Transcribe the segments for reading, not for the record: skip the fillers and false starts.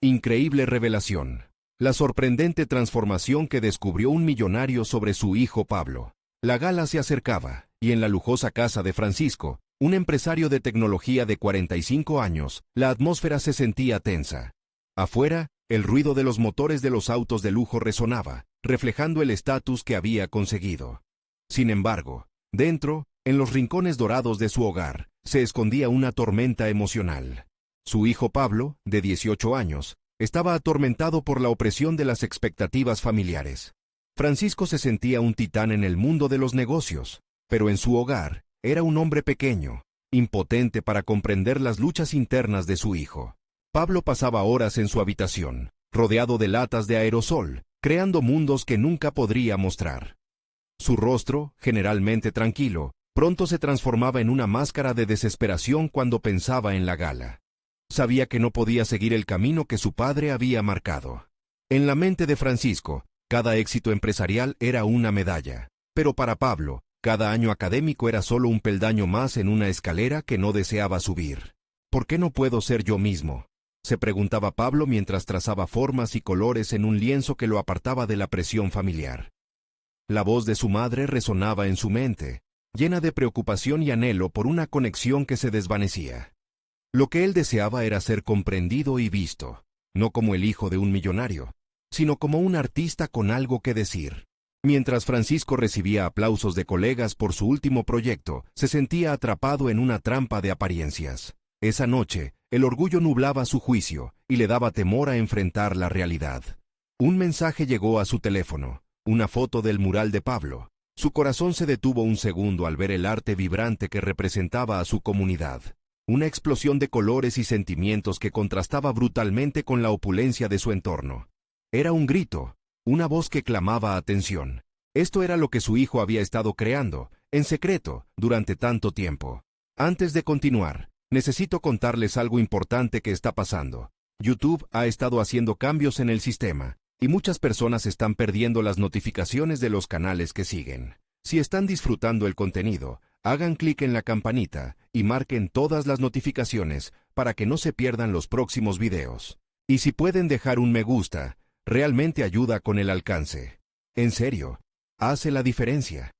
Increíble revelación. La sorprendente transformación que descubrió un millonario sobre su hijo Pablo. La gala se acercaba, y en la lujosa casa de Francisco, un empresario de tecnología de 45 años, la atmósfera se sentía tensa. Afuera, el ruido de los motores de los autos de lujo resonaba, reflejando el estatus que había conseguido. Sin embargo, dentro, en los rincones dorados de su hogar, se escondía una tormenta emocional. Su hijo Pablo, de 18 años, estaba atormentado por la opresión de las expectativas familiares. Francisco se sentía un titán en el mundo de los negocios, pero en su hogar, era un hombre pequeño, impotente para comprender las luchas internas de su hijo. Pablo pasaba horas en su habitación, rodeado de latas de aerosol, creando mundos que nunca podría mostrar. Su rostro, generalmente tranquilo, pronto se transformaba en una máscara de desesperación cuando pensaba en la gala. Sabía que no podía seguir el camino que su padre había marcado. En la mente de Francisco, cada éxito empresarial era una medalla, pero para Pablo, cada año académico era solo un peldaño más en una escalera que no deseaba subir. ¿Por qué no puedo ser yo mismo?, se preguntaba Pablo mientras trazaba formas y colores en un lienzo que lo apartaba de la presión familiar. La voz de su madre resonaba en su mente, llena de preocupación y anhelo por una conexión que se desvanecía. Lo que él deseaba era ser comprendido y visto, no como el hijo de un millonario, sino como un artista con algo que decir. Mientras Francisco recibía aplausos de colegas por su último proyecto, se sentía atrapado en una trampa de apariencias. Esa noche, el orgullo nublaba su juicio y le daba temor a enfrentar la realidad. Un mensaje llegó a su teléfono, una foto del mural de Pablo. Su corazón se detuvo un segundo al ver el arte vibrante que representaba a su comunidad. Una explosión de colores y sentimientos que contrastaba brutalmente con la opulencia de su entorno. Era un grito, una voz que clamaba atención. Esto era lo que su hijo había estado creando, en secreto, durante tanto tiempo. Antes de continuar, necesito contarles algo importante que está pasando. YouTube ha estado haciendo cambios en el sistema, y muchas personas están perdiendo las notificaciones de los canales que siguen. Si están disfrutando el contenido, hagan clic en la campanita y marquen todas las notificaciones para que no se pierdan los próximos videos. Y si pueden dejar un me gusta, realmente ayuda con el alcance. En serio, hace la diferencia.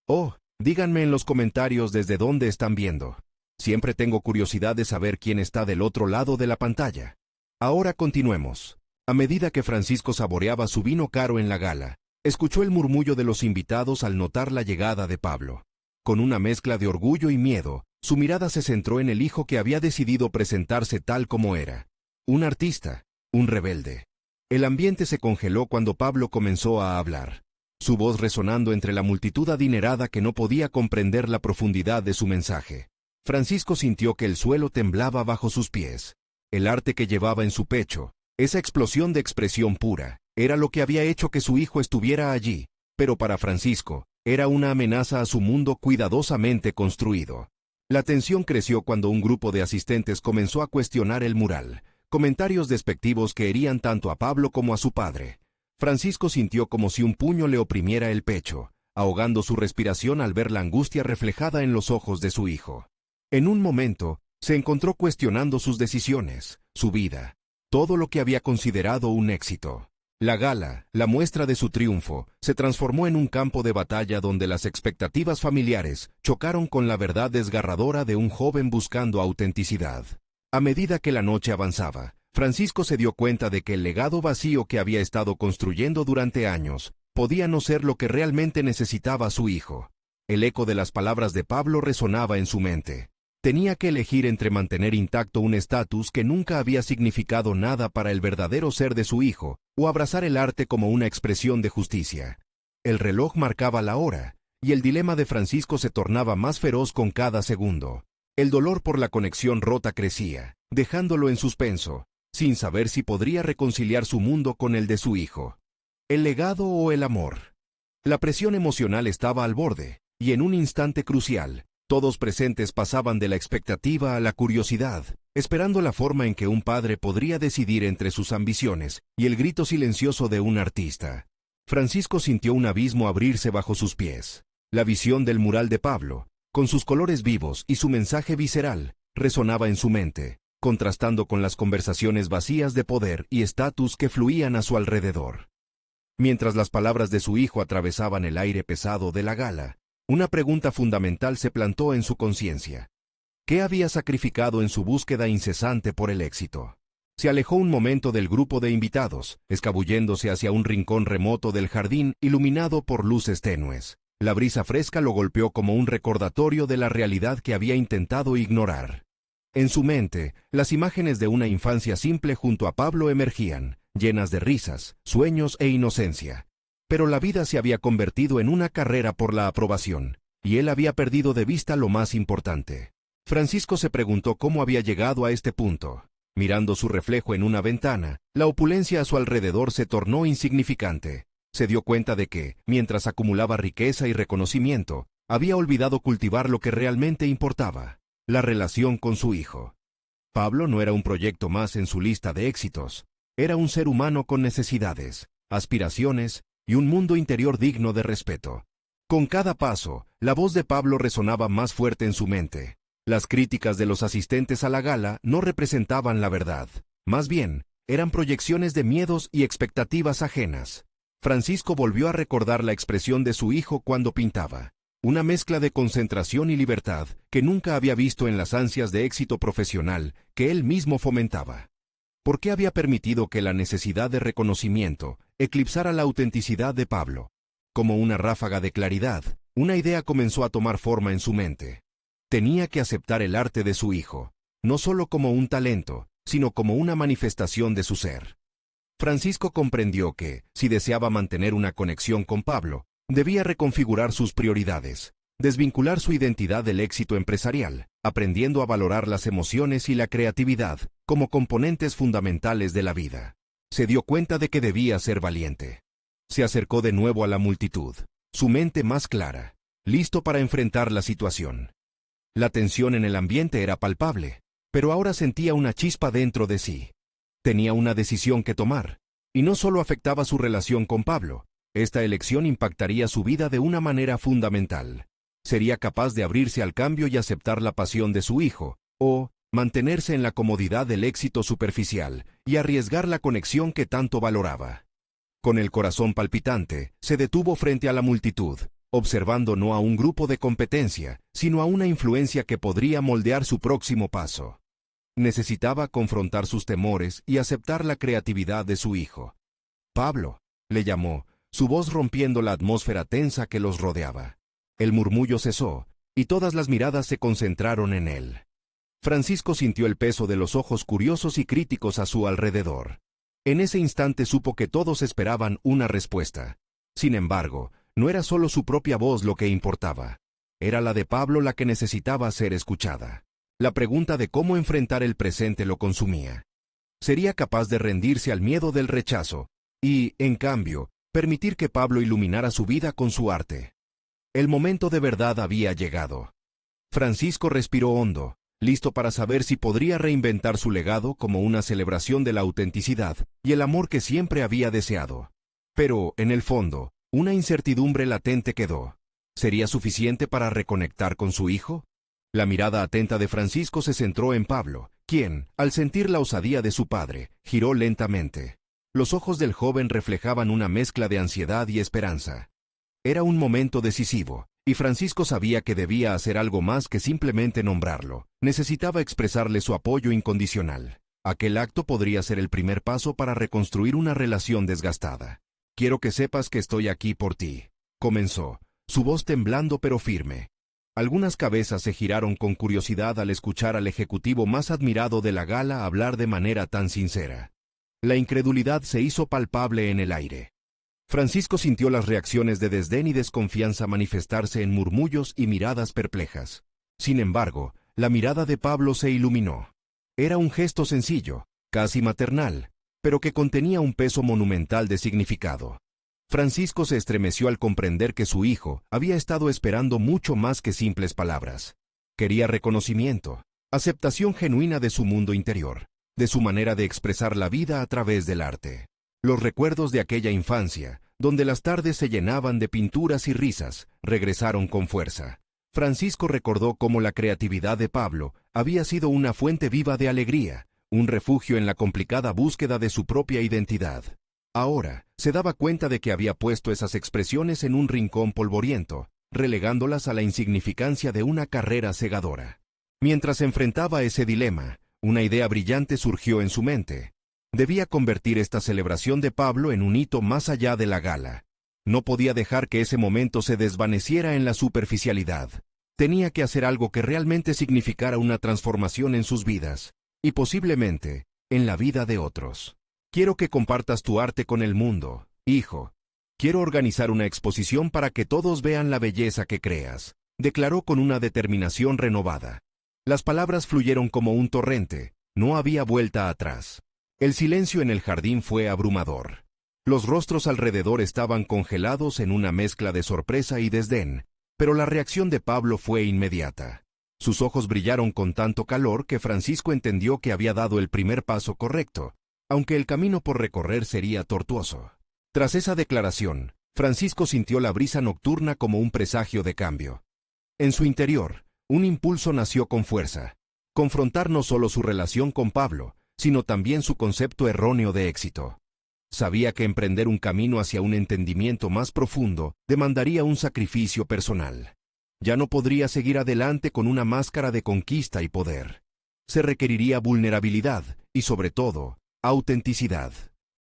Oh, díganme en los comentarios desde dónde están viendo. Siempre tengo curiosidad de saber quién está del otro lado de la pantalla. Ahora continuemos. A medida que Francisco saboreaba su vino caro en la gala, escuchó el murmullo de los invitados al notar la llegada de Pablo. Con una mezcla de orgullo y miedo, su mirada se centró en el hijo que había decidido presentarse tal como era. Un artista, un rebelde. El ambiente se congeló cuando Pablo comenzó a hablar, su voz resonando entre la multitud adinerada que no podía comprender la profundidad de su mensaje. Francisco sintió que el suelo temblaba bajo sus pies. El arte que llevaba en su pecho, esa explosión de expresión pura, era lo que había hecho que su hijo estuviera allí, pero para Francisco, era una amenaza a su mundo cuidadosamente construido. La tensión creció cuando un grupo de asistentes comenzó a cuestionar el mural, comentarios despectivos que herían tanto a Pablo como a su padre. Francisco sintió como si un puño le oprimiera el pecho, ahogando su respiración al ver la angustia reflejada en los ojos de su hijo. En un momento, se encontró cuestionando sus decisiones, su vida, todo lo que había considerado un éxito. La gala, la muestra de su triunfo, se transformó en un campo de batalla donde las expectativas familiares chocaron con la verdad desgarradora de un joven buscando autenticidad. A medida que la noche avanzaba, Francisco se dio cuenta de que el legado vacío que había estado construyendo durante años podía no ser lo que realmente necesitaba su hijo. El eco de las palabras de Pablo resonaba en su mente. Tenía que elegir entre mantener intacto un estatus que nunca había significado nada para el verdadero ser de su hijo, o abrazar el arte como una expresión de justicia. El reloj marcaba la hora, y el dilema de Francisco se tornaba más feroz con cada segundo. El dolor por la conexión rota crecía, dejándolo en suspenso, sin saber si podría reconciliar su mundo con el de su hijo. ¿El legado o el amor? La presión emocional estaba al borde, y en un instante crucial, todos presentes pasaban de la expectativa a la curiosidad, esperando la forma en que un padre podría decidir entre sus ambiciones y el grito silencioso de un artista. Francisco sintió un abismo abrirse bajo sus pies. La visión del mural de Pablo, con sus colores vivos y su mensaje visceral, resonaba en su mente, contrastando con las conversaciones vacías de poder y estatus que fluían a su alrededor. Mientras las palabras de su hijo atravesaban el aire pesado de la gala, una pregunta fundamental se plantó en su conciencia. ¿Qué había sacrificado en su búsqueda incesante por el éxito? Se alejó un momento del grupo de invitados, escabulléndose hacia un rincón remoto del jardín iluminado por luces tenues. La brisa fresca lo golpeó como un recordatorio de la realidad que había intentado ignorar. En su mente, las imágenes de una infancia simple junto a Pablo emergían, llenas de risas, sueños e inocencia. Pero la vida se había convertido en una carrera por la aprobación, y él había perdido de vista lo más importante. Francisco se preguntó cómo había llegado a este punto. Mirando su reflejo en una ventana, la opulencia a su alrededor se tornó insignificante. Se dio cuenta de que, mientras acumulaba riqueza y reconocimiento, había olvidado cultivar lo que realmente importaba, la relación con su hijo. Pablo no era un proyecto más en su lista de éxitos, era un ser humano con necesidades, aspiraciones y un mundo interior digno de respeto. Con cada paso, la voz de Pablo resonaba más fuerte en su mente. Las críticas de los asistentes a la gala no representaban la verdad, más bien, eran proyecciones de miedos y expectativas ajenas. Francisco volvió a recordar la expresión de su hijo cuando pintaba, una mezcla de concentración y libertad que nunca había visto en las ansias de éxito profesional que él mismo fomentaba. ¿Por qué había permitido que la necesidad de reconocimiento eclipsara la autenticidad de Pablo? Como una ráfaga de claridad, una idea comenzó a tomar forma en su mente. Tenía que aceptar el arte de su hijo, no solo como un talento, sino como una manifestación de su ser. Francisco comprendió que, si deseaba mantener una conexión con Pablo, debía reconfigurar sus prioridades, desvincular su identidad del éxito empresarial, aprendiendo a valorar las emociones y la creatividad como componentes fundamentales de la vida. Se dio cuenta de que debía ser valiente. Se acercó de nuevo a la multitud, su mente más clara, listo para enfrentar la situación. La tensión en el ambiente era palpable, pero ahora sentía una chispa dentro de sí. Tenía una decisión que tomar, y no solo afectaba su relación con Pablo, esta elección impactaría su vida de una manera fundamental. Sería capaz de abrirse al cambio y aceptar la pasión de su hijo, o mantenerse en la comodidad del éxito superficial y arriesgar la conexión que tanto valoraba. Con el corazón palpitante, se detuvo frente a la multitud, observando no a un grupo de competencia, sino a una influencia que podría moldear su próximo paso. Necesitaba confrontar sus temores y aceptar la creatividad de su hijo. Pablo, le llamó, su voz rompiendo la atmósfera tensa que los rodeaba. El murmullo cesó, y todas las miradas se concentraron en él. Francisco sintió el peso de los ojos curiosos y críticos a su alrededor. En ese instante supo que todos esperaban una respuesta. Sin embargo, no era solo su propia voz lo que importaba. Era la de Pablo la que necesitaba ser escuchada. La pregunta de cómo enfrentar el presente lo consumía. Sería capaz de rendirse al miedo del rechazo y, en cambio, permitir que Pablo iluminara su vida con su arte. El momento de verdad había llegado. Francisco respiró hondo, listo para saber si podría reinventar su legado como una celebración de la autenticidad y el amor que siempre había deseado. Pero, en el fondo, una incertidumbre latente quedó. ¿Sería suficiente para reconectar con su hijo? La mirada atenta de Francisco se centró en Pablo, quien, al sentir la osadía de su padre, giró lentamente. Los ojos del joven reflejaban una mezcla de ansiedad y esperanza. Era un momento decisivo, y Francisco sabía que debía hacer algo más que simplemente nombrarlo. Necesitaba expresarle su apoyo incondicional. Aquel acto podría ser el primer paso para reconstruir una relación desgastada. «Quiero que sepas que estoy aquí por ti», comenzó, su voz temblando pero firme. Algunas cabezas se giraron con curiosidad al escuchar al ejecutivo más admirado de la gala hablar de manera tan sincera. La incredulidad se hizo palpable en el aire. Francisco sintió las reacciones de desdén y desconfianza manifestarse en murmullos y miradas perplejas. Sin embargo, la mirada de Pablo se iluminó. Era un gesto sencillo, casi maternal, pero que contenía un peso monumental de significado. Francisco se estremeció al comprender que su hijo había estado esperando mucho más que simples palabras. Quería reconocimiento, aceptación genuina de su mundo interior, de su manera de expresar la vida a través del arte. Los recuerdos de aquella infancia, donde las tardes se llenaban de pinturas y risas, regresaron con fuerza. Francisco recordó cómo la creatividad de Pablo había sido una fuente viva de alegría, un refugio en la complicada búsqueda de su propia identidad. Ahora, se daba cuenta de que había puesto esas expresiones en un rincón polvoriento, relegándolas a la insignificancia de una carrera cegadora. Mientras enfrentaba ese dilema, una idea brillante surgió en su mente. Debía convertir esta celebración de Pablo en un hito más allá de la gala. No podía dejar que ese momento se desvaneciera en la superficialidad. Tenía que hacer algo que realmente significara una transformación en sus vidas, y posiblemente, en la vida de otros. Quiero que compartas tu arte con el mundo, hijo. Quiero organizar una exposición para que todos vean la belleza que creas, declaró con una determinación renovada. Las palabras fluyeron como un torrente, no había vuelta atrás. El silencio en el jardín fue abrumador. Los rostros alrededor estaban congelados en una mezcla de sorpresa y desdén, pero la reacción de Pablo fue inmediata. Sus ojos brillaron con tanto calor que Francisco entendió que había dado el primer paso correcto, aunque el camino por recorrer sería tortuoso. Tras esa declaración, Francisco sintió la brisa nocturna como un presagio de cambio. En su interior, un impulso nació con fuerza: confrontar no solo su relación con Pablo, sino también su concepto erróneo de éxito. Sabía que emprender un camino hacia un entendimiento más profundo demandaría un sacrificio personal. Ya no podría seguir adelante con una máscara de conquista y poder. Se requeriría vulnerabilidad y, sobre todo, autenticidad.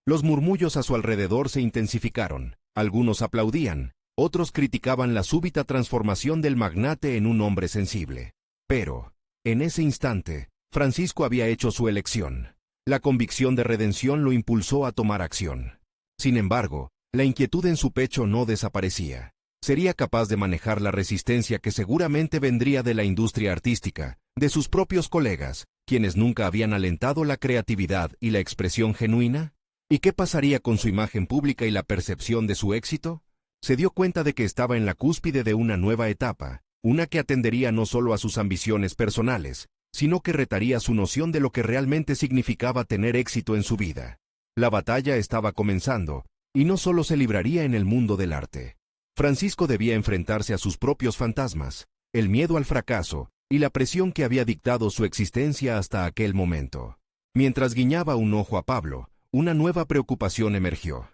Los murmullos a su alrededor se intensificaron. Algunos aplaudían, otros criticaban la súbita transformación del magnate en un hombre sensible. Pero, en ese instante, Francisco había hecho su elección. La convicción de redención lo impulsó a tomar acción. Sin embargo, la inquietud en su pecho no desaparecía. Sería capaz de manejar la resistencia que seguramente vendría de la industria artística, de sus propios colegas, quienes nunca habían alentado la creatividad y la expresión genuina. ¿Y qué pasaría con su imagen pública y la percepción de su éxito? Se dio cuenta de que estaba en la cúspide de una nueva etapa, una que atendería no solo a sus ambiciones personales, sino que retaría su noción de lo que realmente significaba tener éxito en su vida. La batalla estaba comenzando, y no solo se libraría en el mundo del arte. Francisco debía enfrentarse a sus propios fantasmas, el miedo al fracaso y la presión que había dictado su existencia hasta aquel momento. Mientras guiñaba un ojo a Pablo, una nueva preocupación emergió.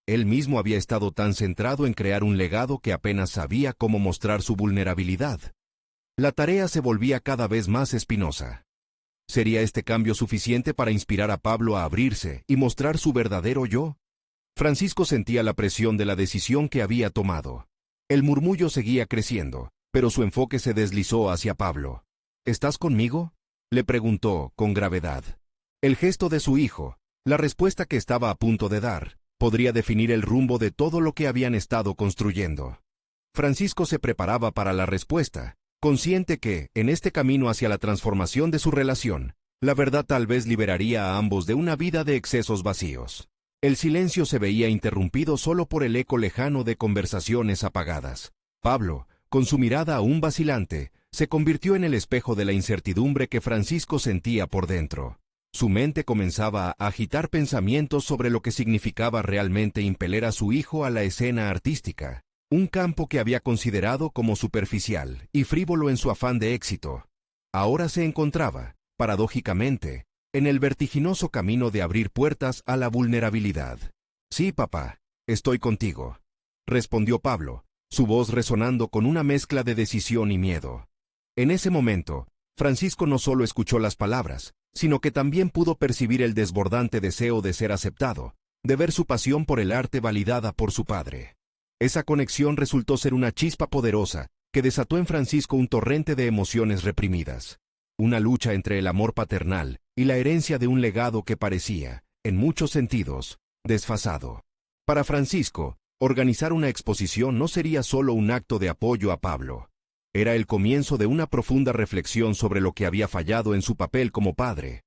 Él mismo había estado tan centrado en crear un legado que apenas sabía cómo mostrar su vulnerabilidad. La tarea se volvía cada vez más espinosa. ¿Sería este cambio suficiente para inspirar a Pablo a abrirse y mostrar su verdadero yo? Francisco sentía la presión de la decisión que había tomado. El murmullo seguía creciendo, pero su enfoque se deslizó hacia Pablo. ¿Estás conmigo?, le preguntó con gravedad. El gesto de su hijo, la respuesta que estaba a punto de dar, podría definir el rumbo de todo lo que habían estado construyendo. Francisco se preparaba para la respuesta, consciente que, en este camino hacia la transformación de su relación, la verdad tal vez liberaría a ambos de una vida de excesos vacíos. El silencio se veía interrumpido solo por el eco lejano de conversaciones apagadas. Pablo, con su mirada aún vacilante, se convirtió en el espejo de la incertidumbre que Francisco sentía por dentro. Su mente comenzaba a agitar pensamientos sobre lo que significaba realmente impeler a su hijo a la escena artística, un campo que había considerado como superficial y frívolo en su afán de éxito. Ahora se encontraba, paradójicamente, en el vertiginoso camino de abrir puertas a la vulnerabilidad. «Sí, papá, estoy contigo», respondió Pablo, su voz resonando con una mezcla de decisión y miedo. En ese momento, Francisco no solo escuchó las palabras, sino que también pudo percibir el desbordante deseo de ser aceptado, de ver su pasión por el arte validada por su padre. Esa conexión resultó ser una chispa poderosa que desató en Francisco un torrente de emociones reprimidas. Una lucha entre el amor paternal y la herencia de un legado que parecía, en muchos sentidos, desfasado. Para Francisco, organizar una exposición no sería solo un acto de apoyo a Pablo. Era el comienzo de una profunda reflexión sobre lo que había fallado en su papel como padre.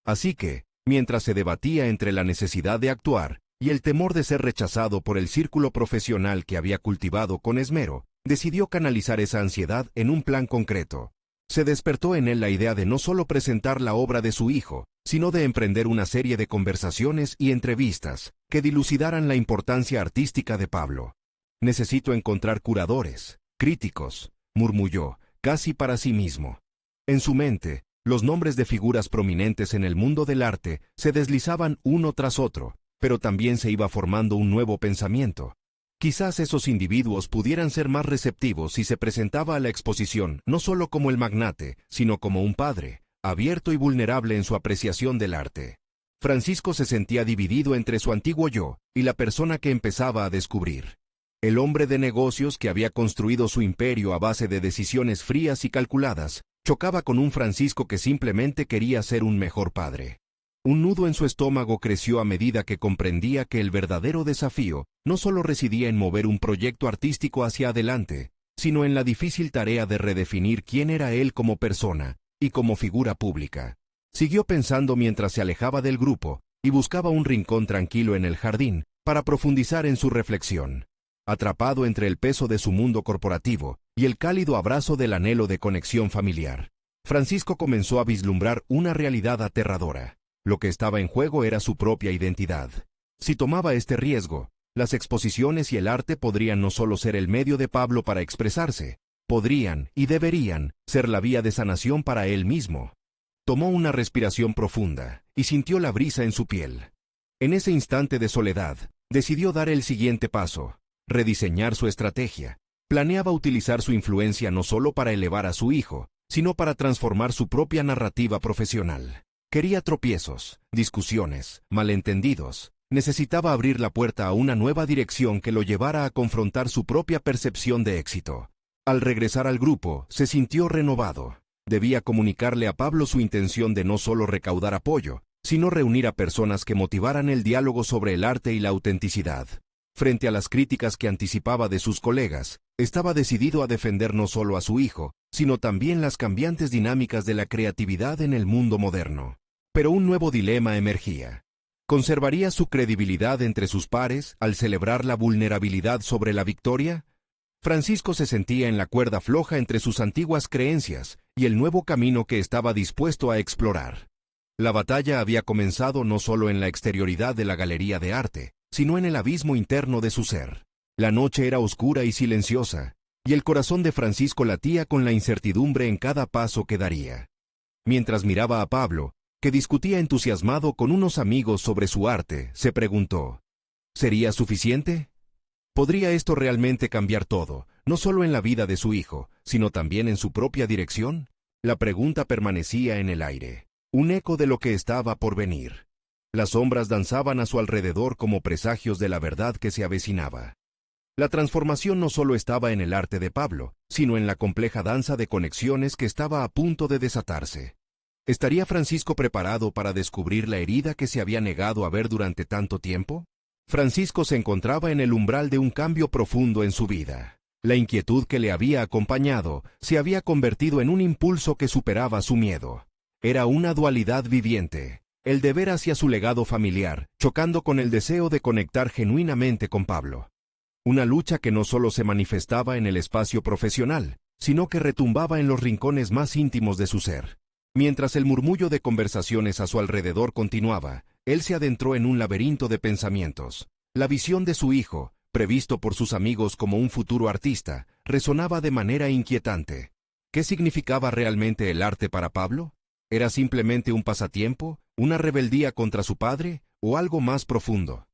Así que, mientras se debatía entre la necesidad de actuar y el temor de ser rechazado por el círculo profesional que había cultivado con esmero, decidió canalizar esa ansiedad en un plan concreto. Se despertó en él la idea de no solo presentar la obra de su hijo, sino de emprender una serie de conversaciones y entrevistas que dilucidaran la importancia artística de Pablo. «Necesito encontrar curadores, críticos, murmulló, casi para sí mismo. En su mente, los nombres de figuras prominentes en el mundo del arte se deslizaban uno tras otro, pero también se iba formando un nuevo pensamiento. Quizás esos individuos pudieran ser más receptivos si se presentaba a la exposición no solo como el magnate, sino como un padre, abierto y vulnerable en su apreciación del arte. Francisco se sentía dividido entre su antiguo yo y la persona que empezaba a descubrir. El hombre de negocios que había construido su imperio a base de decisiones frías y calculadas, chocaba con un Francisco que simplemente quería ser un mejor padre. Un nudo en su estómago creció a medida que comprendía que el verdadero desafío no solo residía en mover un proyecto artístico hacia adelante, sino en la difícil tarea de redefinir quién era él como persona y como figura pública. Siguió pensando mientras se alejaba del grupo y buscaba un rincón tranquilo en el jardín para profundizar en su reflexión. Atrapado entre el peso de su mundo corporativo y el cálido abrazo del anhelo de conexión familiar, Francisco comenzó a vislumbrar una realidad aterradora. Lo que estaba en juego era su propia identidad. Si tomaba este riesgo, las exposiciones y el arte podrían no solo ser el medio de Pablo para expresarse, podrían y deberían ser la vía de sanación para él mismo. Tomó una respiración profunda y sintió la brisa en su piel. En ese instante de soledad, decidió dar el siguiente paso, rediseñar su estrategia. Planeaba utilizar su influencia no solo para elevar a su hijo, sino para transformar su propia narrativa profesional. Quería tropiezos, discusiones, malentendidos. Necesitaba abrir la puerta a una nueva dirección que lo llevara a confrontar su propia percepción de éxito. Al regresar al grupo, se sintió renovado. Debía comunicarle a Pablo su intención de no solo recaudar apoyo, sino reunir a personas que motivaran el diálogo sobre el arte y la autenticidad. Frente a las críticas que anticipaba de sus colegas, estaba decidido a defender no solo a su hijo, sino también las cambiantes dinámicas de la creatividad en el mundo moderno. Pero un nuevo dilema emergía. ¿Conservaría su credibilidad entre sus pares al celebrar la vulnerabilidad sobre la victoria? Francisco se sentía en la cuerda floja entre sus antiguas creencias y el nuevo camino que estaba dispuesto a explorar. La batalla había comenzado no solo en la exterioridad de la galería de arte, sino en el abismo interno de su ser. La noche era oscura y silenciosa, y el corazón de Francisco latía con la incertidumbre en cada paso que daría. Mientras miraba a Pablo, que discutía entusiasmado con unos amigos sobre su arte, se preguntó, ¿sería suficiente? ¿Podría esto realmente cambiar todo, no solo en la vida de su hijo, sino también en su propia dirección? La pregunta permanecía en el aire, un eco de lo que estaba por venir. Las sombras danzaban a su alrededor como presagios de la verdad que se avecinaba. La transformación no solo estaba en el arte de Pablo, sino en la compleja danza de conexiones que estaba a punto de desatarse. ¿Estaría Francisco preparado para descubrir la herida que se había negado a ver durante tanto tiempo? Francisco se encontraba en el umbral de un cambio profundo en su vida. La inquietud que le había acompañado se había convertido en un impulso que superaba su miedo. Era una dualidad viviente, el deber hacia su legado familiar, chocando con el deseo de conectar genuinamente con Pablo. Una lucha que no solo se manifestaba en el espacio profesional, sino que retumbaba en los rincones más íntimos de su ser. Mientras el murmullo de conversaciones a su alrededor continuaba, él se adentró en un laberinto de pensamientos. La visión de su hijo, previsto por sus amigos como un futuro artista, resonaba de manera inquietante. ¿Qué significaba realmente el arte para Pablo? ¿Era simplemente un pasatiempo, una rebeldía contra su padre, o algo más profundo?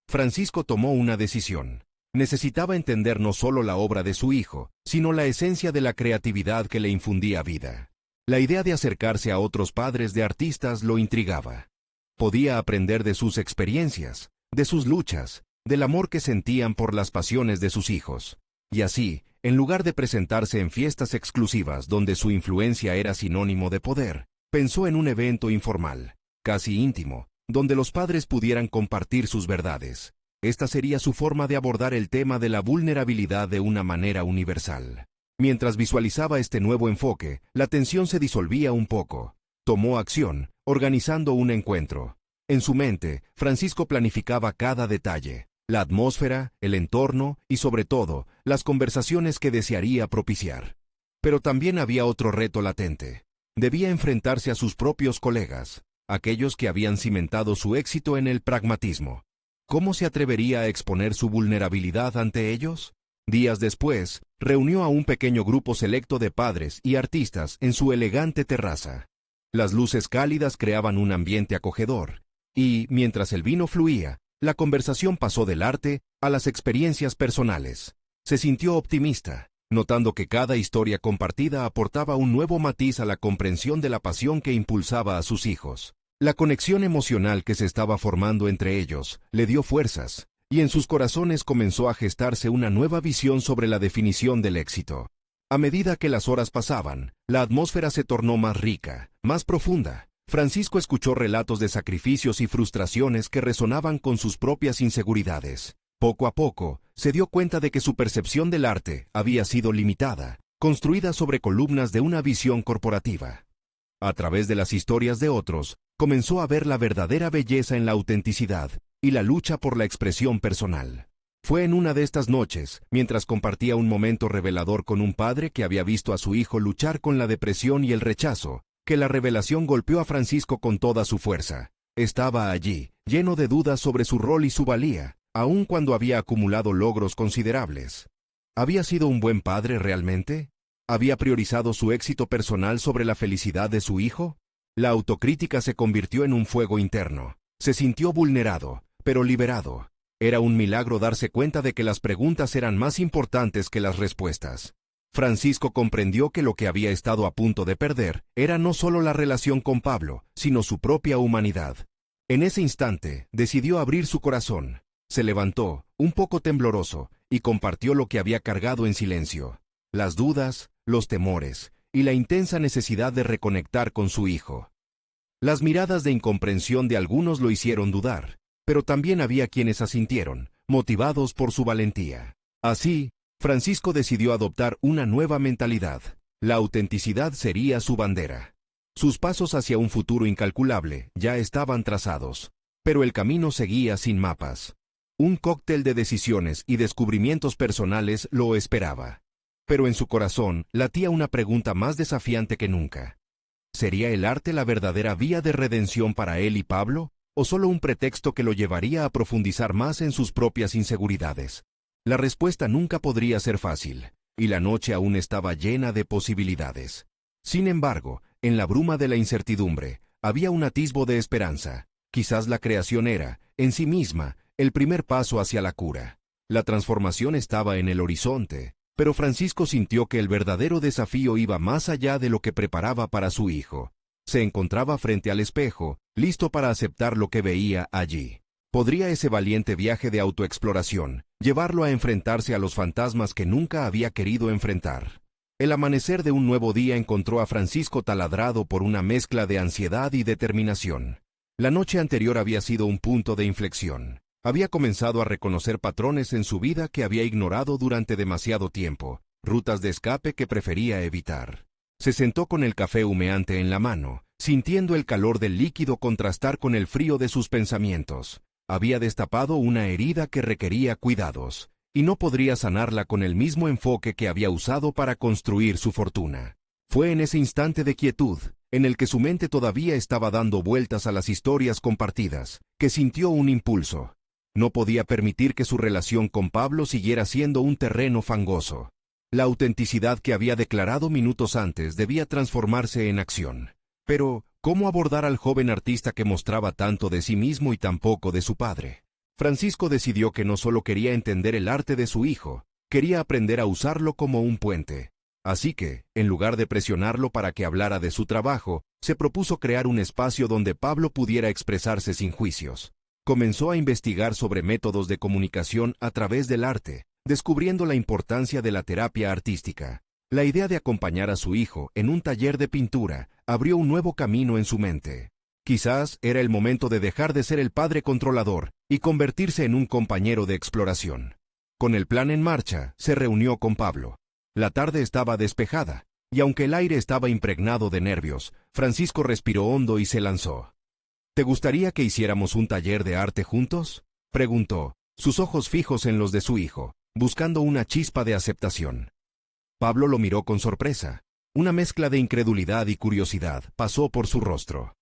Francisco tomó una decisión. Necesitaba entender no solo la obra de su hijo, sino la esencia de la creatividad que le infundía vida. La idea de acercarse a otros padres de artistas lo intrigaba. Podía aprender de sus experiencias, de sus luchas, del amor que sentían por las pasiones de sus hijos. Y así, en lugar de presentarse en fiestas exclusivas donde su influencia era sinónimo de poder, pensó en un evento informal, casi íntimo, donde los padres pudieran compartir sus verdades. Esta sería su forma de abordar el tema de la vulnerabilidad de una manera universal. Mientras visualizaba este nuevo enfoque, la tensión se disolvía un poco. Tomó acción, organizando un encuentro. En su mente, Francisco planificaba cada detalle, la atmósfera, el entorno y, sobre todo, las conversaciones que desearía propiciar. Pero también había otro reto latente. Debía enfrentarse a sus propios colegas, aquellos que habían cimentado su éxito en el pragmatismo. ¿Cómo se atrevería a exponer su vulnerabilidad ante ellos? Días después, reunió a un pequeño grupo selecto de padres y artistas en su elegante terraza. Las luces cálidas creaban un ambiente acogedor, y, mientras el vino fluía, la conversación pasó del arte a las experiencias personales. Se sintió optimista, notando que cada historia compartida aportaba un nuevo matiz a la comprensión de la pasión que impulsaba a sus hijos. La conexión emocional que se estaba formando entre ellos le dio fuerzas, y en sus corazones comenzó a gestarse una nueva visión sobre la definición del éxito. A medida que las horas pasaban, la atmósfera se tornó más rica, más profunda. Francisco escuchó relatos de sacrificios y frustraciones que resonaban con sus propias inseguridades. Poco a poco, se dio cuenta de que su percepción del arte había sido limitada, construida sobre columnas de una visión corporativa. A través de las historias de otros, comenzó a ver la verdadera belleza en la autenticidad y la lucha por la expresión personal. Fue en una de estas noches, mientras compartía un momento revelador con un padre que había visto a su hijo luchar con la depresión y el rechazo, que la revelación golpeó a Francisco con toda su fuerza. Estaba allí, lleno de dudas sobre su rol y su valía, aun cuando había acumulado logros considerables. ¿Había sido un buen padre realmente? ¿Había priorizado su éxito personal sobre la felicidad de su hijo? La autocrítica se convirtió en un fuego interno. Se sintió vulnerado, pero liberado. Era un milagro darse cuenta de que las preguntas eran más importantes que las respuestas. Francisco comprendió que lo que había estado a punto de perder era no solo la relación con Pablo, sino su propia humanidad. En ese instante, decidió abrir su corazón. Se levantó, un poco tembloroso, y compartió lo que había cargado en silencio: las dudas, los temores, y la intensa necesidad de reconectar con su hijo. Las miradas de incomprensión de algunos lo hicieron dudar, pero también había quienes asintieron, motivados por su valentía. Así, Francisco decidió adoptar una nueva mentalidad. La autenticidad sería su bandera. Sus pasos hacia un futuro incalculable ya estaban trazados, pero el camino seguía sin mapas. Un cóctel de decisiones y descubrimientos personales lo esperaba. Pero en su corazón latía una pregunta más desafiante que nunca. ¿Sería el arte la verdadera vía de redención para él y Pablo, o solo un pretexto que lo llevaría a profundizar más en sus propias inseguridades? La respuesta nunca podría ser fácil, y la noche aún estaba llena de posibilidades. Sin embargo, en la bruma de la incertidumbre, había un atisbo de esperanza. Quizás la creación era, en sí misma, el primer paso hacia la cura. La transformación estaba en el horizonte, pero Francisco sintió que el verdadero desafío iba más allá de lo que preparaba para su hijo. Se encontraba frente al espejo, listo para aceptar lo que veía allí. ¿Podría ese valiente viaje de autoexploración llevarlo a enfrentarse a los fantasmas que nunca había querido enfrentar? El amanecer de un nuevo día encontró a Francisco taladrado por una mezcla de ansiedad y determinación. La noche anterior había sido un punto de inflexión. Había comenzado a reconocer patrones en su vida que había ignorado durante demasiado tiempo, rutas de escape que prefería evitar. Se sentó con el café humeante en la mano, sintiendo el calor del líquido contrastar con el frío de sus pensamientos. Había destapado una herida que requería cuidados, y no podría sanarla con el mismo enfoque que había usado para construir su fortuna. Fue en ese instante de quietud, en el que su mente todavía estaba dando vueltas a las historias compartidas, que sintió un impulso. No podía permitir que su relación con Pablo siguiera siendo un terreno fangoso. La autenticidad que había declarado minutos antes debía transformarse en acción. Pero, ¿cómo abordar al joven artista que mostraba tanto de sí mismo y tan poco de su padre? Francisco decidió que no solo quería entender el arte de su hijo, quería aprender a usarlo como un puente. Así que, en lugar de presionarlo para que hablara de su trabajo, se propuso crear un espacio donde Pablo pudiera expresarse sin juicios. Comenzó a investigar sobre métodos de comunicación a través del arte, descubriendo la importancia de la terapia artística. La idea de acompañar a su hijo en un taller de pintura abrió un nuevo camino en su mente. Quizás era el momento de dejar de ser el padre controlador y convertirse en un compañero de exploración. Con el plan en marcha, se reunió con Pablo. La tarde estaba despejada, y aunque el aire estaba impregnado de nervios, Francisco respiró hondo y se lanzó. ¿Te gustaría que hiciéramos un taller de arte juntos?, preguntó, sus ojos fijos en los de su hijo, buscando una chispa de aceptación. Pablo lo miró con sorpresa. Una mezcla de incredulidad y curiosidad pasó por su rostro.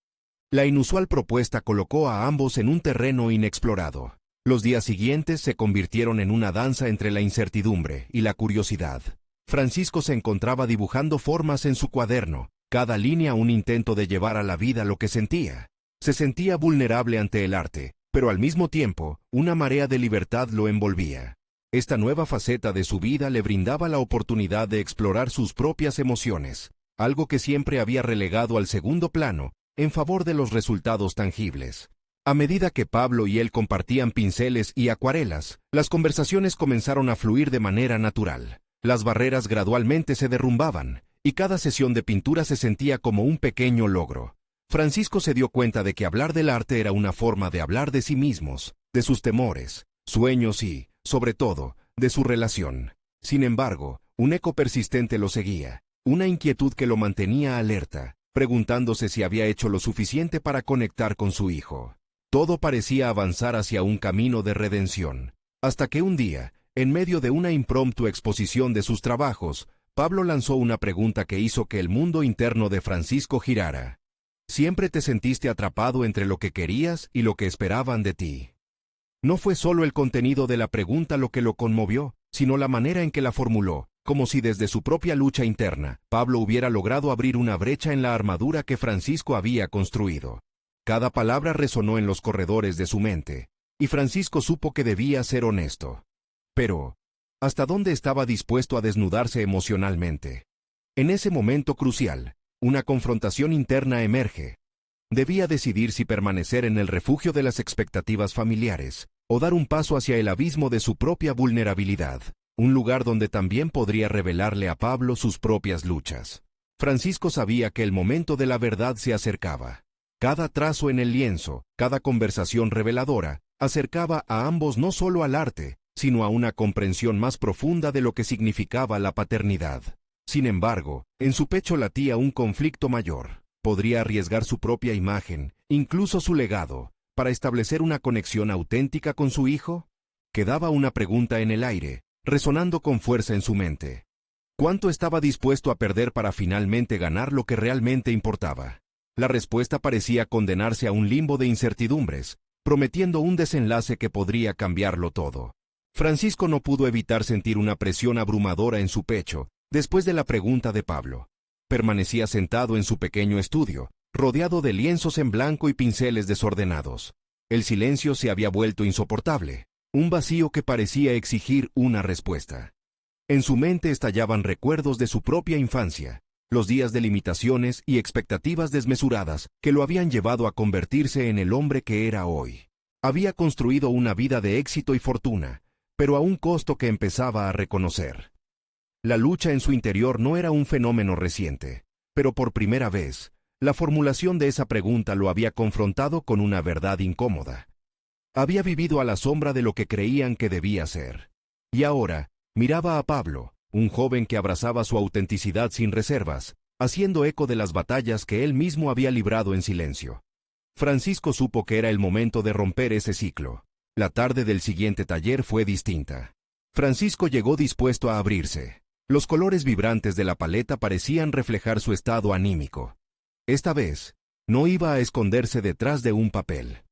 La inusual propuesta colocó a ambos en un terreno inexplorado. Los días siguientes se convirtieron en una danza entre la incertidumbre y la curiosidad. Francisco se encontraba dibujando formas en su cuaderno, cada línea un intento de llevar a la vida lo que sentía. Se sentía vulnerable ante el arte, pero al mismo tiempo, una marea de libertad lo envolvía. Esta nueva faceta de su vida le brindaba la oportunidad de explorar sus propias emociones, algo que siempre había relegado al segundo plano, en favor de los resultados tangibles. A medida que Pablo y él compartían pinceles y acuarelas, las conversaciones comenzaron a fluir de manera natural. Las barreras gradualmente se derrumbaban, y cada sesión de pintura se sentía como un pequeño logro. Francisco se dio cuenta de que hablar del arte era una forma de hablar de sí mismos, de sus temores, sueños y, sobre todo, de su relación. Sin embargo, un eco persistente lo seguía, una inquietud que lo mantenía alerta, preguntándose si había hecho lo suficiente para conectar con su hijo. Todo parecía avanzar hacia un camino de redención, hasta que un día, en medio de una impromptu exposición de sus trabajos, Pablo lanzó una pregunta que hizo que el mundo interno de Francisco girara. ¿Siempre te sentiste atrapado entre lo que querías y lo que esperaban de ti? No fue solo el contenido de la pregunta lo que lo conmovió, sino la manera en que la formuló, como si desde su propia lucha interna, Pablo hubiera logrado abrir una brecha en la armadura que Francisco había construido. Cada palabra resonó en los corredores de su mente, y Francisco supo que debía ser honesto. Pero, ¿hasta dónde estaba dispuesto a desnudarse emocionalmente? En ese momento crucial, una confrontación interna emerge. Debía decidir si permanecer en el refugio de las expectativas familiares, o dar un paso hacia el abismo de su propia vulnerabilidad, un lugar donde también podría revelarle a Pablo sus propias luchas. Francisco sabía que el momento de la verdad se acercaba. Cada trazo en el lienzo, cada conversación reveladora, acercaba a ambos no solo al arte, sino a una comprensión más profunda de lo que significaba la paternidad. Sin embargo, en su pecho latía un conflicto mayor. ¿Podría arriesgar su propia imagen, incluso su legado, para establecer una conexión auténtica con su hijo? Quedaba una pregunta en el aire, resonando con fuerza en su mente. ¿Cuánto estaba dispuesto a perder para finalmente ganar lo que realmente importaba? La respuesta parecía condenarse a un limbo de incertidumbres, prometiendo un desenlace que podría cambiarlo todo. Francisco no pudo evitar sentir una presión abrumadora en su pecho, después de la pregunta de Pablo. Permanecía sentado en su pequeño estudio, rodeado de lienzos en blanco y pinceles desordenados. El silencio se había vuelto insoportable, un vacío que parecía exigir una respuesta. En su mente estallaban recuerdos de su propia infancia, los días de limitaciones y expectativas desmesuradas que lo habían llevado a convertirse en el hombre que era hoy. Había construido una vida de éxito y fortuna, pero a un costo que empezaba a reconocer. La lucha en su interior no era un fenómeno reciente, pero por primera vez, la formulación de esa pregunta lo había confrontado con una verdad incómoda. Había vivido a la sombra de lo que creían que debía ser. Y ahora, miraba a Pablo, un joven que abrazaba su autenticidad sin reservas, haciendo eco de las batallas que él mismo había librado en silencio. Francisco supo que era el momento de romper ese ciclo. La tarde del siguiente taller fue distinta. Francisco llegó dispuesto a abrirse. Los colores vibrantes de la paleta parecían reflejar su estado anímico. Esta vez, no iba a esconderse detrás de un papel.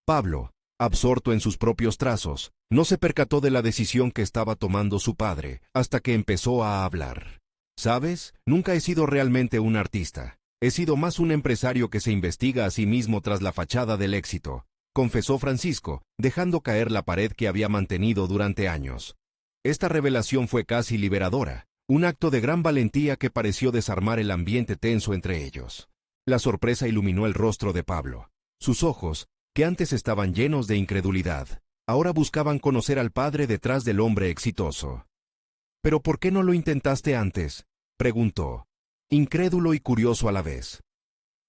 Pablo, absorto en sus propios trazos, no se percató de la decisión que estaba tomando su padre, hasta que empezó a hablar. ¿Sabes? Nunca he sido realmente un artista. He sido más un empresario que se investiga a sí mismo tras la fachada del éxito, confesó Francisco, dejando caer la pared que había mantenido durante años. Esta revelación fue casi liberadora, un acto de gran valentía que pareció desarmar el ambiente tenso entre ellos. La sorpresa iluminó el rostro de Pablo. Sus ojos, que antes estaban llenos de incredulidad, ahora buscaban conocer al padre detrás del hombre exitoso. ¿Pero por qué no lo intentaste antes?, preguntó, incrédulo y curioso a la vez.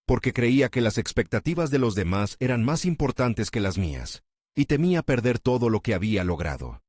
Porque creía que las expectativas de los demás eran más importantes que las mías, y temía perder todo lo que había logrado.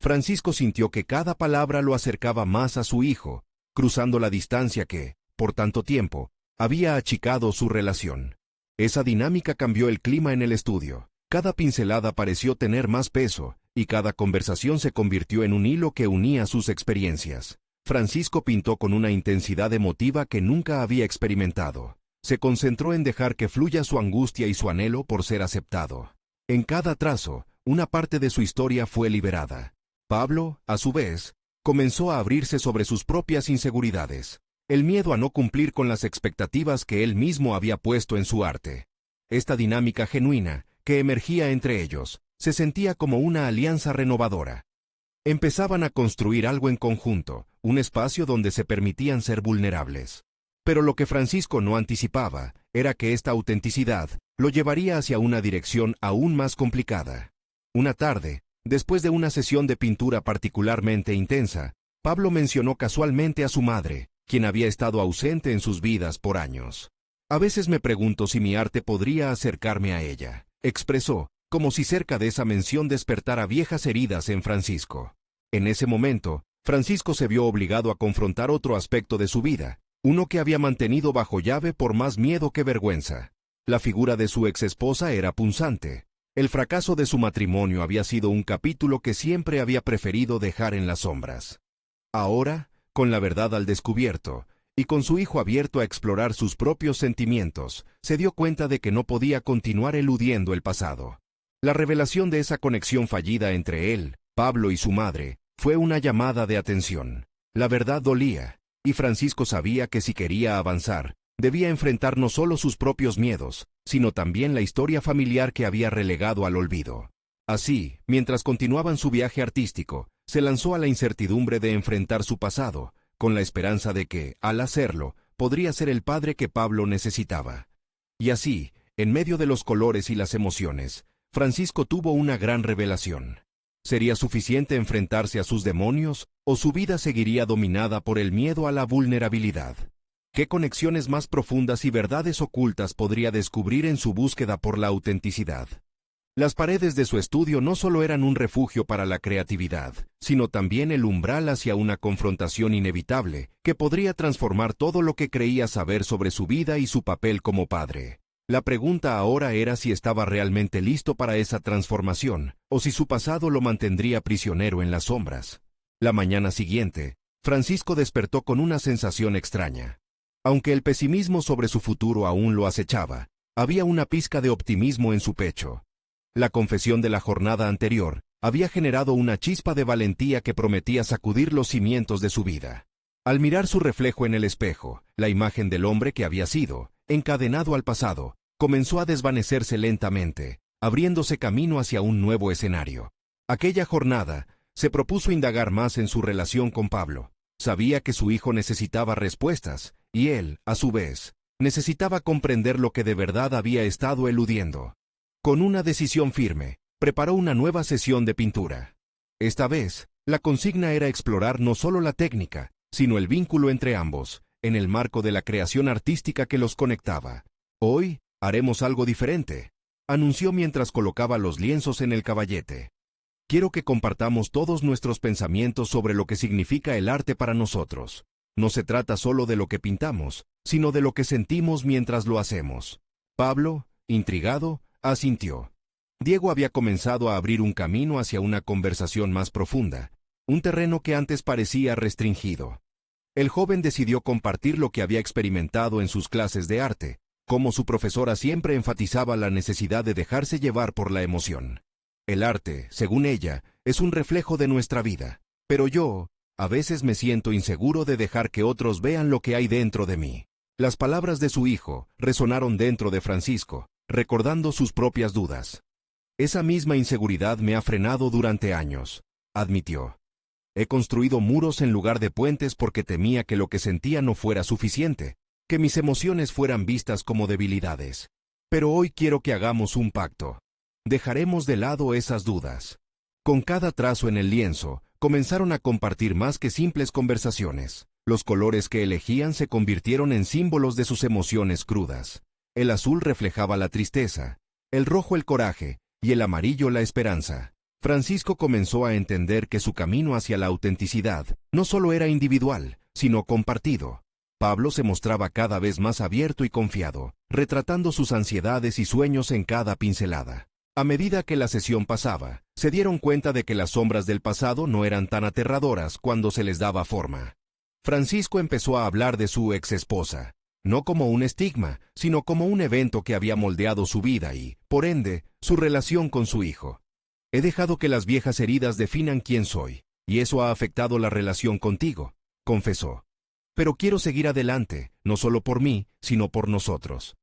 Francisco sintió que cada palabra lo acercaba más a su hijo, cruzando la distancia que, por tanto tiempo, había achicado su relación. Esa dinámica cambió el clima en el estudio. Cada pincelada pareció tener más peso, y cada conversación se convirtió en un hilo que unía sus experiencias. Francisco pintó con una intensidad emotiva que nunca había experimentado. Se concentró en dejar que fluya su angustia y su anhelo por ser aceptado. En cada trazo, una parte de su historia fue liberada. Pablo, a su vez, comenzó a abrirse sobre sus propias inseguridades, el miedo a no cumplir con las expectativas que él mismo había puesto en su arte. Esta dinámica genuina, que emergía entre ellos, se sentía como una alianza renovadora. Empezaban a construir algo en conjunto, un espacio donde se permitían ser vulnerables. Pero lo que Francisco no anticipaba era que esta autenticidad lo llevaría hacia una dirección aún más complicada. Una tarde, después de una sesión de pintura particularmente intensa, Pablo mencionó casualmente a su madre, quien había estado ausente en sus vidas por años. A veces me pregunto si mi arte podría acercarme a ella, expresó, como si cerca de esa mención despertara viejas heridas en Francisco. En ese momento, Francisco se vio obligado a confrontar otro aspecto de su vida, uno que había mantenido bajo llave por más miedo que vergüenza. La figura de su exesposa era punzante. El fracaso de su matrimonio había sido un capítulo que siempre había preferido dejar en las sombras. Ahora, con la verdad al descubierto, y con su hijo abierto a explorar sus propios sentimientos, se dio cuenta de que no podía continuar eludiendo el pasado. La revelación de esa conexión fallida entre él, Pablo y su madre, fue una llamada de atención. La verdad dolía, y Francisco sabía que si quería avanzar, debía enfrentar no solo sus propios miedos, sino también la historia familiar que había relegado al olvido. Así, mientras continuaban su viaje artístico, se lanzó a la incertidumbre de enfrentar su pasado, con la esperanza de que, al hacerlo, podría ser el padre que Pablo necesitaba. Y así, en medio de los colores y las emociones, Francisco tuvo una gran revelación. ¿Sería suficiente enfrentarse a sus demonios, o su vida seguiría dominada por el miedo a la vulnerabilidad? ¿Qué conexiones más profundas y verdades ocultas podría descubrir en su búsqueda por la autenticidad? Las paredes de su estudio no solo eran un refugio para la creatividad, sino también el umbral hacia una confrontación inevitable que podría transformar todo lo que creía saber sobre su vida y su papel como padre. La pregunta ahora era si estaba realmente listo para esa transformación, o si su pasado lo mantendría prisionero en las sombras. La mañana siguiente, Francisco despertó con una sensación extraña. Aunque el pesimismo sobre su futuro aún lo acechaba, había una pizca de optimismo en su pecho. La confesión de la jornada anterior había generado una chispa de valentía que prometía sacudir los cimientos de su vida. Al mirar su reflejo en el espejo, la imagen del hombre que había sido, encadenado al pasado, comenzó a desvanecerse lentamente, abriéndose camino hacia un nuevo escenario. Aquella jornada, se propuso indagar más en su relación con Pablo. Sabía que su hijo necesitaba respuestas, y él, a su vez, necesitaba comprender lo que de verdad había estado eludiendo. Con una decisión firme, preparó una nueva sesión de pintura. Esta vez, la consigna era explorar no solo la técnica, sino el vínculo entre ambos, en el marco de la creación artística que los conectaba. Hoy, haremos algo diferente, anunció mientras colocaba los lienzos en el caballete. Quiero que compartamos todos nuestros pensamientos sobre lo que significa el arte para nosotros. No se trata solo de lo que pintamos, sino de lo que sentimos mientras lo hacemos. Pablo, intrigado, asintió. Diego había comenzado a abrir un camino hacia una conversación más profunda, un terreno que antes parecía restringido. El joven decidió compartir lo que había experimentado en sus clases de arte, como su profesora siempre enfatizaba la necesidad de dejarse llevar por la emoción. El arte, según ella, es un reflejo de nuestra vida, pero yo, a veces me siento inseguro de dejar que otros vean lo que hay dentro de mí. Las palabras de su hijo resonaron dentro de Francisco, recordando sus propias dudas. Esa misma inseguridad me ha frenado durante años, admitió. He construido muros en lugar de puentes porque temía que lo que sentía no fuera suficiente, que mis emociones fueran vistas como debilidades. Pero hoy quiero que hagamos un pacto. Dejaremos de lado esas dudas. Con cada trazo en el lienzo, comenzaron a compartir más que simples conversaciones. Los colores que elegían se convirtieron en símbolos de sus emociones crudas. El azul reflejaba la tristeza, el rojo el coraje, y el amarillo la esperanza. Francisco comenzó a entender que su camino hacia la autenticidad no solo era individual, sino compartido. Pablo se mostraba cada vez más abierto y confiado, retratando sus ansiedades y sueños en cada pincelada. A medida que la sesión pasaba, se dieron cuenta de que las sombras del pasado no eran tan aterradoras cuando se les daba forma. Francisco empezó a hablar de su exesposa, no como un estigma, sino como un evento que había moldeado su vida y, por ende, su relación con su hijo. He dejado que las viejas heridas definan quién soy, y eso ha afectado la relación contigo, confesó. Pero quiero seguir adelante, no solo por mí, sino por nosotros.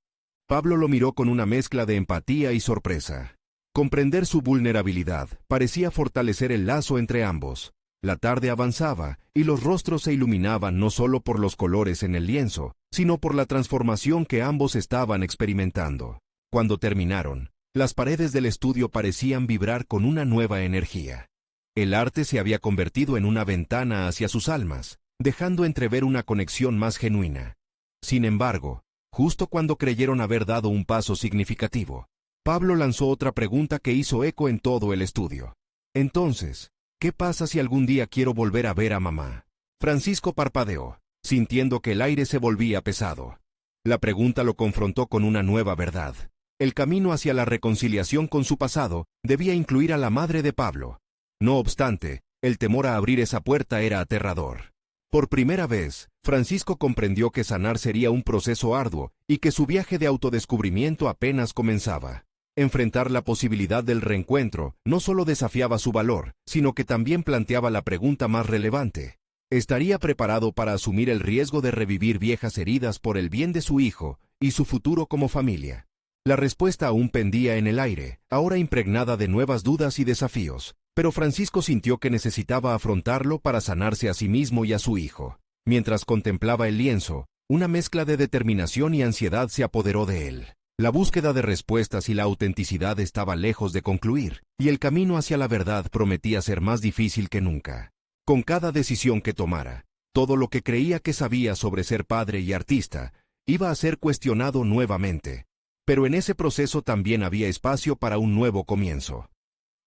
Pablo lo miró con una mezcla de empatía y sorpresa. Comprender su vulnerabilidad parecía fortalecer el lazo entre ambos. La tarde avanzaba, y los rostros se iluminaban no solo por los colores en el lienzo, sino por la transformación que ambos estaban experimentando. Cuando terminaron, las paredes del estudio parecían vibrar con una nueva energía. El arte se había convertido en una ventana hacia sus almas, dejando entrever una conexión más genuina. Sin embargo, justo cuando creyeron haber dado un paso significativo, Pablo lanzó otra pregunta que hizo eco en todo el estudio. Entonces, ¿qué pasa si algún día quiero volver a ver a mamá? Francisco parpadeó, sintiendo que el aire se volvía pesado. La pregunta lo confrontó con una nueva verdad. El camino hacia la reconciliación con su pasado debía incluir a la madre de Pablo. No obstante, el temor a abrir esa puerta era aterrador. Por primera vez, Francisco comprendió que sanar sería un proceso arduo y que su viaje de autodescubrimiento apenas comenzaba. Enfrentar la posibilidad del reencuentro no solo desafiaba su valor, sino que también planteaba la pregunta más relevante. ¿Estaría preparado para asumir el riesgo de revivir viejas heridas por el bien de su hijo y su futuro como familia? La respuesta aún pendía en el aire, ahora impregnada de nuevas dudas y desafíos, pero Francisco sintió que necesitaba afrontarlo para sanarse a sí mismo y a su hijo. Mientras contemplaba el lienzo, una mezcla de determinación y ansiedad se apoderó de él. La búsqueda de respuestas y la autenticidad estaba lejos de concluir, y el camino hacia la verdad prometía ser más difícil que nunca. Con cada decisión que tomara, todo lo que creía que sabía sobre ser padre y artista iba a ser cuestionado nuevamente. Pero en ese proceso también había espacio para un nuevo comienzo.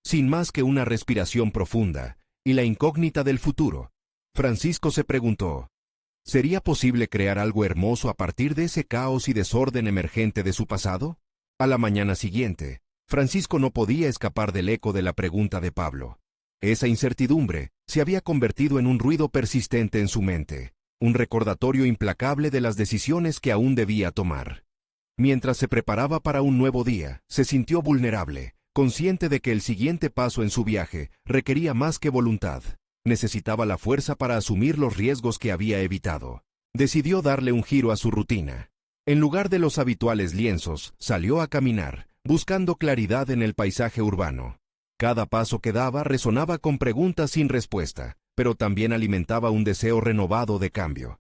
Sin más que una respiración profunda y la incógnita del futuro, Francisco se preguntó, ¿sería posible crear algo hermoso a partir de ese caos y desorden emergente de su pasado? A la mañana siguiente, Francisco no podía escapar del eco de la pregunta de Pablo. Esa incertidumbre se había convertido en un ruido persistente en su mente, un recordatorio implacable de las decisiones que aún debía tomar. Mientras se preparaba para un nuevo día, se sintió vulnerable, consciente de que el siguiente paso en su viaje requería más que voluntad. Necesitaba la fuerza para asumir los riesgos que había evitado. Decidió darle un giro a su rutina. En lugar de los habituales lienzos, salió a caminar, buscando claridad en el paisaje urbano. Cada paso que daba resonaba con preguntas sin respuesta, pero también alimentaba un deseo renovado de cambio.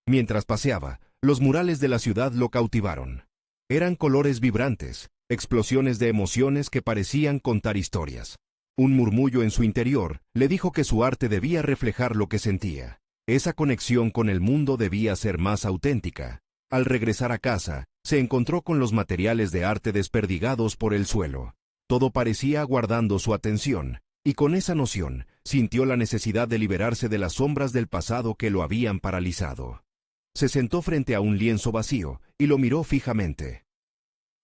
Mientras paseaba, los murales de la ciudad lo cautivaron. Eran colores vibrantes, explosiones de emociones que parecían contar historias. Un murmullo en su interior le dijo que su arte debía reflejar lo que sentía. Esa conexión con el mundo debía ser más auténtica. Al regresar a casa, se encontró con los materiales de arte desperdigados por el suelo. Todo parecía aguardando su atención, y con esa noción, sintió la necesidad de liberarse de las sombras del pasado que lo habían paralizado. Se sentó frente a un lienzo vacío y lo miró fijamente.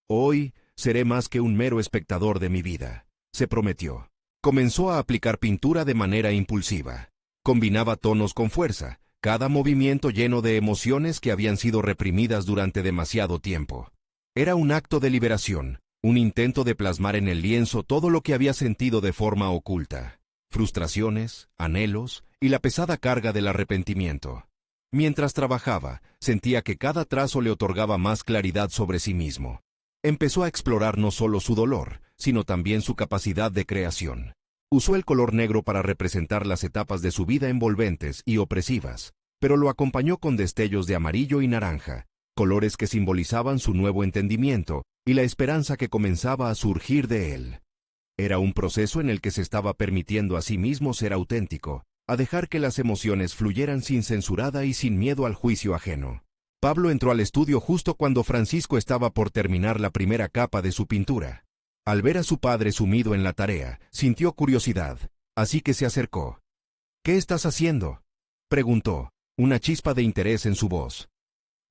Hoy seré más que un mero espectador de mi vida, se prometió. Comenzó a aplicar pintura de manera impulsiva. Combinaba tonos con fuerza, cada movimiento lleno de emociones que habían sido reprimidas durante demasiado tiempo. Era un acto de liberación, un intento de plasmar en el lienzo todo lo que había sentido de forma oculta. Frustraciones, anhelos y la pesada carga del arrepentimiento. Mientras trabajaba, sentía que cada trazo le otorgaba más claridad sobre sí mismo. Empezó a explorar no solo su dolor, sino también su capacidad de creación. Usó el color negro para representar las etapas de su vida envolventes y opresivas, pero lo acompañó con destellos de amarillo y naranja, colores que simbolizaban su nuevo entendimiento y la esperanza que comenzaba a surgir de él. Era un proceso en el que se estaba permitiendo a sí mismo ser auténtico, a dejar que las emociones fluyeran sin censurada y sin miedo al juicio ajeno. Pablo entró al estudio justo cuando Francisco estaba por terminar la primera capa de su pintura. Al ver a su padre sumido en la tarea, sintió curiosidad, así que se acercó. «¿Qué estás haciendo?», preguntó, una chispa de interés en su voz.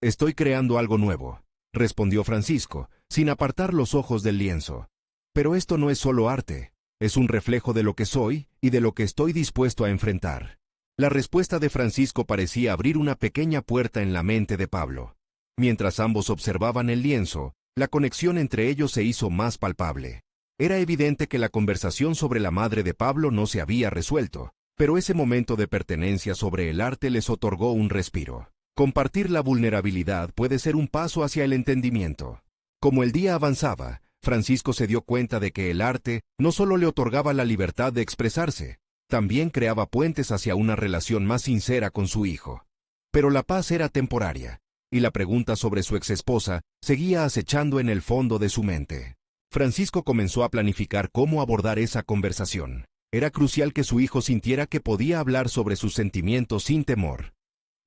«Estoy creando algo nuevo», respondió Francisco, sin apartar los ojos del lienzo. «Pero esto no es solo arte. Es un reflejo de lo que soy y de lo que estoy dispuesto a enfrentar». La respuesta de Francisco parecía abrir una pequeña puerta en la mente de Pablo. Mientras ambos observaban el lienzo, la conexión entre ellos se hizo más palpable. Era evidente que la conversación sobre la madre de Pablo no se había resuelto, Pero ese momento de pertenencia sobre el arte les otorgó un respiro. Compartir la vulnerabilidad puede ser un paso hacia el entendimiento. Como el día avanzaba, Francisco se dio cuenta de que el arte no solo le otorgaba la libertad de expresarse, también creaba puentes hacia una relación más sincera con su hijo. Pero la paz era temporaria, y la pregunta sobre su exesposa seguía acechando en el fondo de su mente. Francisco comenzó a planificar cómo abordar esa conversación. Era crucial que su hijo sintiera que podía hablar sobre sus sentimientos sin temor.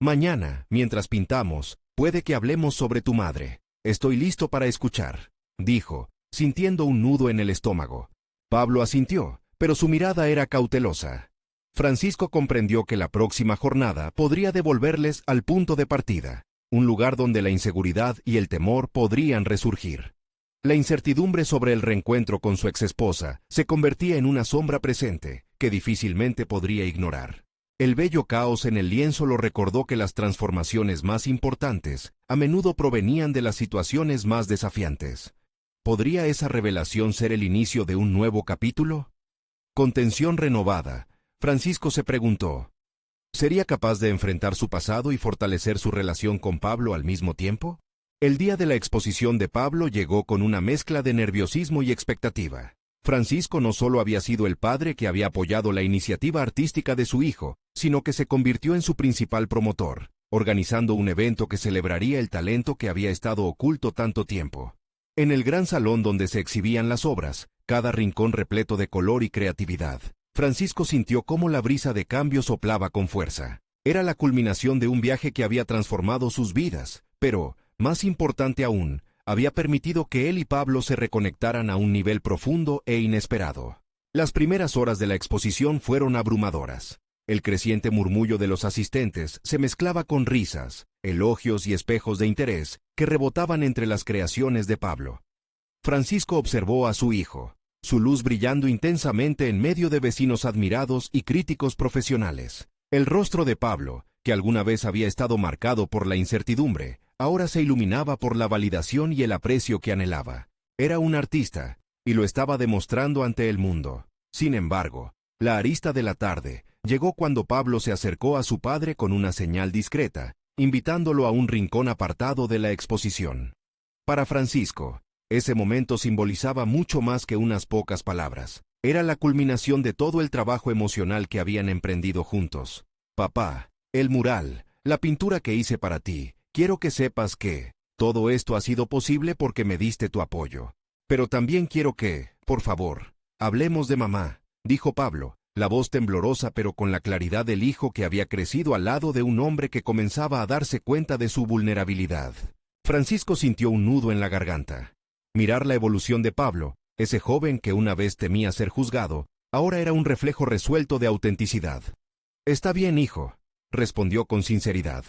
Mañana, mientras pintamos, puede que hablemos sobre tu madre. Estoy listo para escuchar, dijo, sintiendo un nudo en el estómago. Pablo asintió, pero su mirada era cautelosa. Francisco comprendió que la próxima jornada podría devolverles al punto de partida, un lugar donde la inseguridad y el temor podrían resurgir. La incertidumbre sobre el reencuentro con su exesposa se convertía en una sombra presente que difícilmente podría ignorar. El bello caos en el lienzo lo recordó que las transformaciones más importantes a menudo provenían de las situaciones más desafiantes. ¿Podría esa revelación ser el inicio de un nuevo capítulo? Con tensión renovada, Francisco se preguntó, ¿sería capaz de enfrentar su pasado y fortalecer su relación con Pablo al mismo tiempo? El día de la exposición de Pablo llegó con una mezcla de nerviosismo y expectativa. Francisco no solo había sido el padre que había apoyado la iniciativa artística de su hijo, sino que se convirtió en su principal promotor, organizando un evento que celebraría el talento que había estado oculto tanto tiempo. En el gran salón donde se exhibían las obras, cada rincón repleto de color y creatividad, Francisco sintió cómo la brisa de cambio soplaba con fuerza. Era la culminación de un viaje que había transformado sus vidas, pero, más importante aún, había permitido que él y Pablo se reconectaran a un nivel profundo e inesperado. Las primeras horas de la exposición fueron abrumadoras. El creciente murmullo de los asistentes se mezclaba con risas, elogios y espejos de interés que rebotaban entre las creaciones de Pablo. Francisco observó a su hijo, su luz brillando intensamente en medio de vecinos admirados y críticos profesionales. El rostro de Pablo, que alguna vez había estado marcado por la incertidumbre, ahora se iluminaba por la validación y el aprecio que anhelaba. Era un artista, y lo estaba demostrando ante el mundo. Sin embargo, la arista de la tarde llegó cuando Pablo se acercó a su padre con una señal discreta, invitándolo a un rincón apartado de la exposición. Para Francisco, ese momento simbolizaba mucho más que unas pocas palabras. Era la culminación de todo el trabajo emocional que habían emprendido juntos. Papá, el mural, la pintura que hice para ti, quiero que sepas que todo esto ha sido posible porque me diste tu apoyo. Pero también quiero que, por favor, hablemos de mamá, dijo Pablo, la voz temblorosa pero con la claridad del hijo que había crecido al lado de un hombre que comenzaba a darse cuenta de su vulnerabilidad. Francisco sintió un nudo en la garganta. Mirar la evolución de Pablo, ese joven que una vez temía ser juzgado, ahora era un reflejo resuelto de autenticidad. Está bien, hijo, respondió con sinceridad.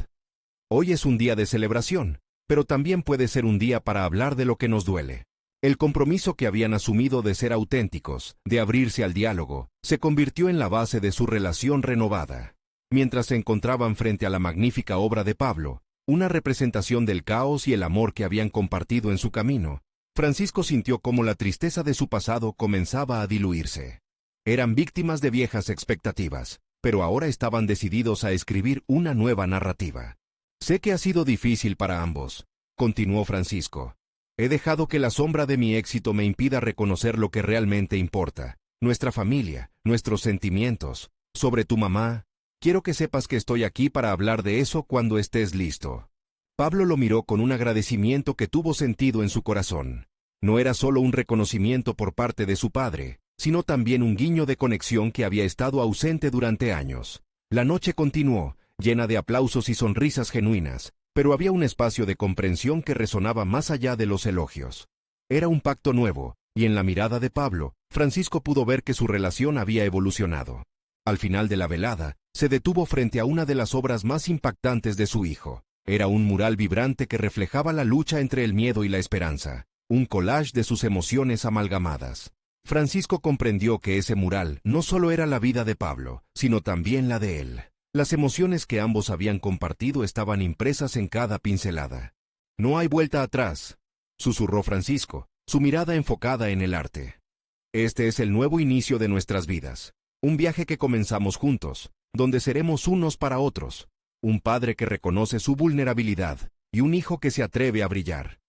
Hoy es un día de celebración, pero también puede ser un día para hablar de lo que nos duele. El compromiso que habían asumido de ser auténticos, de abrirse al diálogo, se convirtió en la base de su relación renovada. Mientras se encontraban frente a la magnífica obra de Pablo, una representación del caos y el amor que habían compartido en su camino, Francisco sintió cómo la tristeza de su pasado comenzaba a diluirse. Eran víctimas de viejas expectativas, pero ahora estaban decididos a escribir una nueva narrativa. Sé que ha sido difícil para ambos, continuó Francisco. He dejado que la sombra de mi éxito me impida reconocer lo que realmente importa, nuestra familia, nuestros sentimientos. Sobre tu mamá, quiero que sepas que estoy aquí para hablar de eso cuando estés listo. Pablo lo miró con un agradecimiento que tuvo sentido en su corazón. No era solo un reconocimiento por parte de su padre, sino también un guiño de conexión que había estado ausente durante años. La noche continuó, llena de aplausos y sonrisas genuinas, pero había un espacio de comprensión que resonaba más allá de los elogios. Era un pacto nuevo, y en la mirada de Pablo, Francisco pudo ver que su relación había evolucionado. Al final de la velada, se detuvo frente a una de las obras más impactantes de su hijo. Era un mural vibrante que reflejaba la lucha entre el miedo y la esperanza, un collage de sus emociones amalgamadas. Francisco comprendió que ese mural no solo era la vida de Pablo, sino también la de él. Las emociones que ambos habían compartido estaban impresas en cada pincelada. No hay vuelta atrás, susurró Francisco, su mirada enfocada en el arte. Este es el nuevo inicio de nuestras vidas. Un viaje que comenzamos juntos, donde seremos unos para otros. Un padre que reconoce su vulnerabilidad y un hijo que se atreve a brillar.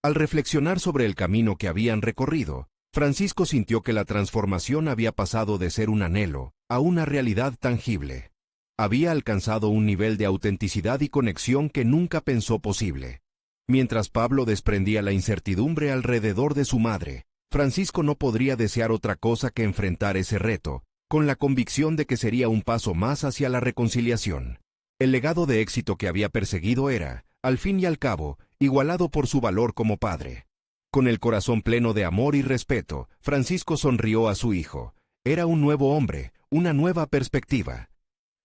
Al reflexionar sobre el camino que habían recorrido, Francisco sintió que la transformación había pasado de ser un anhelo a una realidad tangible. Había alcanzado un nivel de autenticidad y conexión que nunca pensó posible. Mientras Pablo desprendía la incertidumbre alrededor de su madre, Francisco no podría desear otra cosa que enfrentar ese reto, con la convicción de que sería un paso más hacia la reconciliación. El legado de éxito que había perseguido era, al fin y al cabo, igualado por su valor como padre. Con el corazón pleno de amor y respeto, Francisco sonrió a su hijo. Era un nuevo hombre, una nueva perspectiva.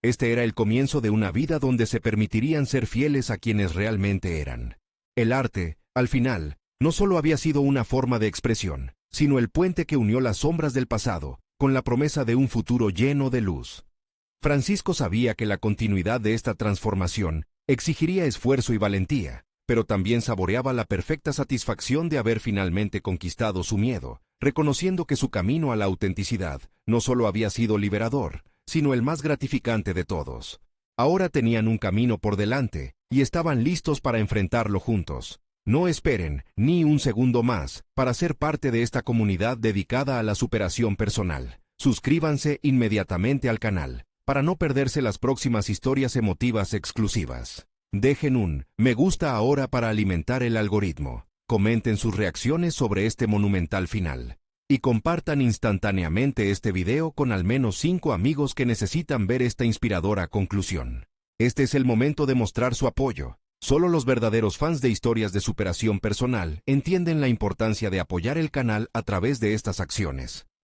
Este era el comienzo de una vida donde se permitirían ser fieles a quienes realmente eran. El arte, al final, no solo había sido una forma de expresión, sino el puente que unió las sombras del pasado, con la promesa de un futuro lleno de luz. Francisco sabía que la continuidad de esta transformación exigiría esfuerzo y valentía, pero también saboreaba la perfecta satisfacción de haber finalmente conquistado su miedo, reconociendo que su camino a la autenticidad no solo había sido liberador, sino el más gratificante de todos. Ahora tenían un camino por delante, y estaban listos para enfrentarlo juntos. No esperen ni un segundo más para ser parte de esta comunidad dedicada a la superación personal. Suscríbanse inmediatamente al canal, para no perderse las próximas historias emotivas exclusivas. Dejen un me gusta ahora para alimentar el algoritmo. Comenten sus reacciones sobre este monumental final. Y compartan instantáneamente este video con al menos 5 amigos que necesitan ver esta inspiradora conclusión. Este es el momento de mostrar su apoyo. Solo los verdaderos fans de historias de superación personal entienden la importancia de apoyar el canal a través de estas acciones.